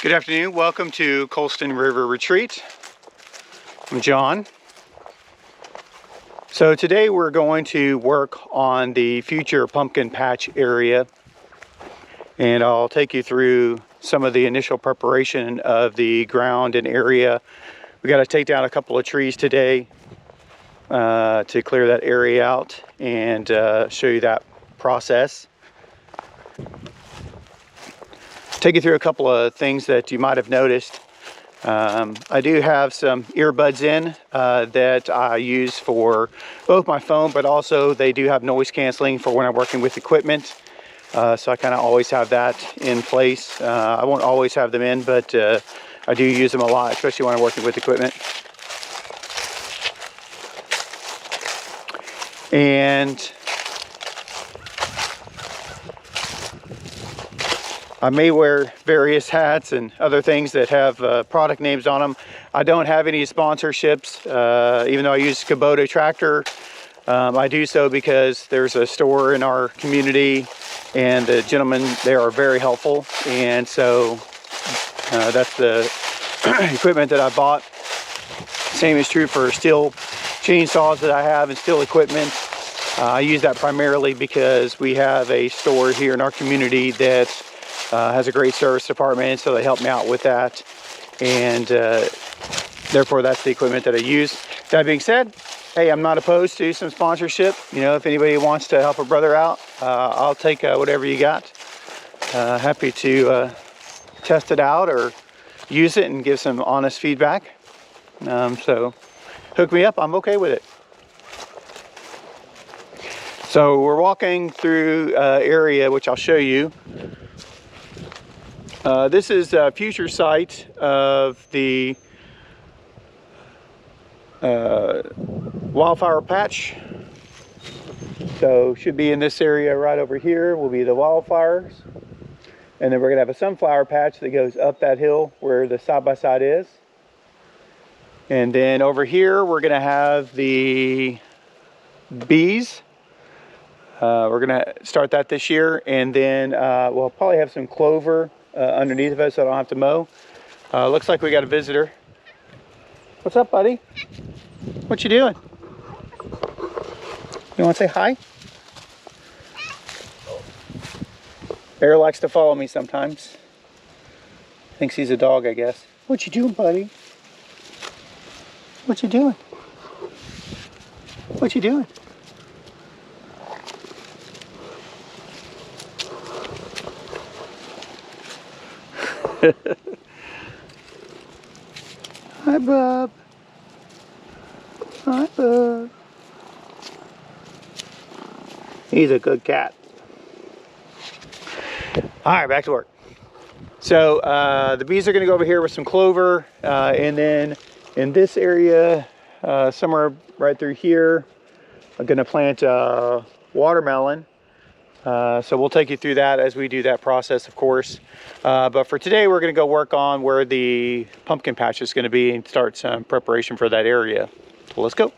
Good afternoon. Welcome to Colston River Retreat. I'm John. So today we're going to work on the future pumpkin patch area, and I'll take you through some of the initial preparation of the ground and area. We got to take down a couple of trees today to clear that area out and show you that process. Take you through a couple of things that you might have noticed. I do have some earbuds in that I use for both my phone, but also they do have noise canceling for when I'm working with equipment. So I kind of always have that in place. I won't always have them in, but I do use them a lot, especially when I'm working with equipment. And I may wear various hats and other things that have product names on them. I don't have any sponsorships, even though I use Kubota tractor. I do so because there's a store in our community and the gentlemen there are very helpful. And so that's the equipment that I bought. Same is true for steel chainsaws that I have and steel equipment. I use that primarily because we have a store here in our community that has a great service department, so they help me out with that, and therefore that's the equipment that I use. That being said, hey, I'm not opposed to some sponsorship. You know, if anybody wants to help a brother out, I'll take whatever you got. Happy to test it out or use it and give some honest feedback. So hook me up, I'm okay with it. So we're walking through area which I'll show you. This is a future site of the wildflower patch. So should be in this area right over here will be the wildflowers. And then we're gonna have a sunflower patch that goes up that hill where the side-by-side is. And then over here we're gonna have the bees. We're gonna start that this year, and then we'll probably have some clover underneath of it so I don't have to mow. Looks like we got a visitor. What's up, buddy? What you doing? You want to say hi? Bear likes to follow me sometimes. Thinks he's a dog, I guess. What you doing, buddy? What you doing? What you doing? Hi, Bub. Hi, Bub. He's a good cat. All right, back to work. So the bees are going to go over here with some clover, and then in this area, somewhere right through here, I'm going to plant watermelon. So we'll take you through that as we do that process, of course. But for today, we're going to go work on where the pumpkin patch is going to be and start some preparation for that area. So let's go.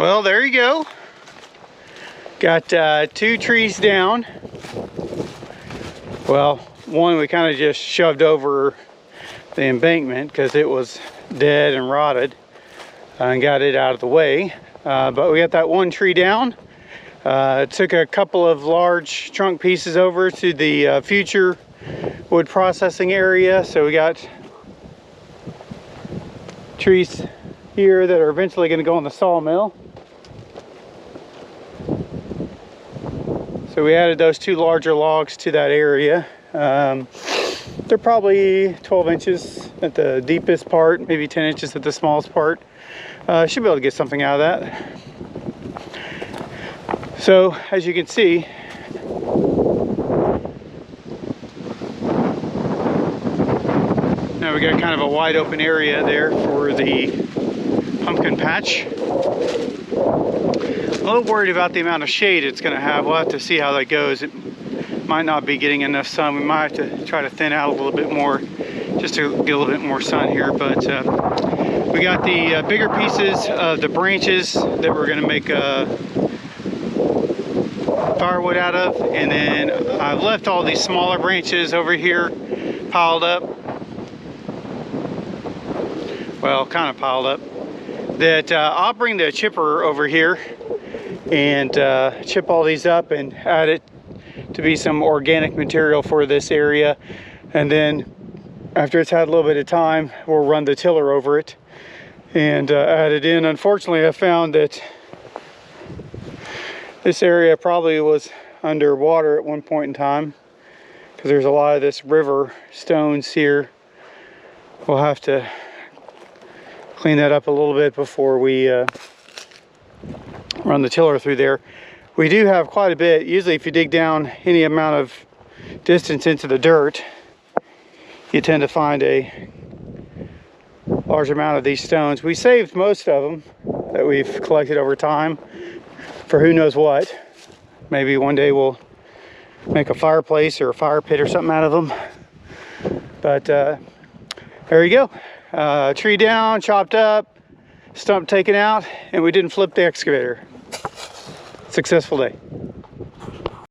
Well, there you go. Got 2 trees down. Well, one we kind of just shoved over the embankment because it was dead and rotted and got it out of the way. But we got that 1 tree down. Took a couple of large trunk pieces over to the future wood processing area. So we got trees here that are eventually going to go in the sawmill. So we added those 2 larger logs to that area. They're probably 12 inches at the deepest part, maybe 10 inches at the smallest part. Should be able to get something out of that. So as you can see, now we got kind of a wide open area there for the pumpkin patch. A little worried about the amount of shade it's going to have. We'll have to see how that goes. It might not be getting enough sun. We might have to try to thin out a little bit more just to get a little bit more sun here. But we got the bigger pieces of the branches that we're going to make firewood out of, and then I've left all these smaller branches over here piled up. Well, kind of piled up. That I'll bring the chipper over here and chip all these up and add it to be some organic material for this area. And then after it's had a little bit of time, we'll run the tiller over it and add it in. Unfortunately, I found that this area probably was underwater at one point in time because there's a lot of this river stones here. We'll have to clean that up a little bit before we run the tiller through there. We do have quite a bit. Usually if you dig down any amount of distance into the dirt, you tend to find a large amount of these stones. We saved most of them that we've collected over time for who knows what. Maybe one day we'll make a fireplace or a fire pit or something out of them. But there you go. Tree down, chopped up, stump taken out, and we didn't flip the excavator. Successful day.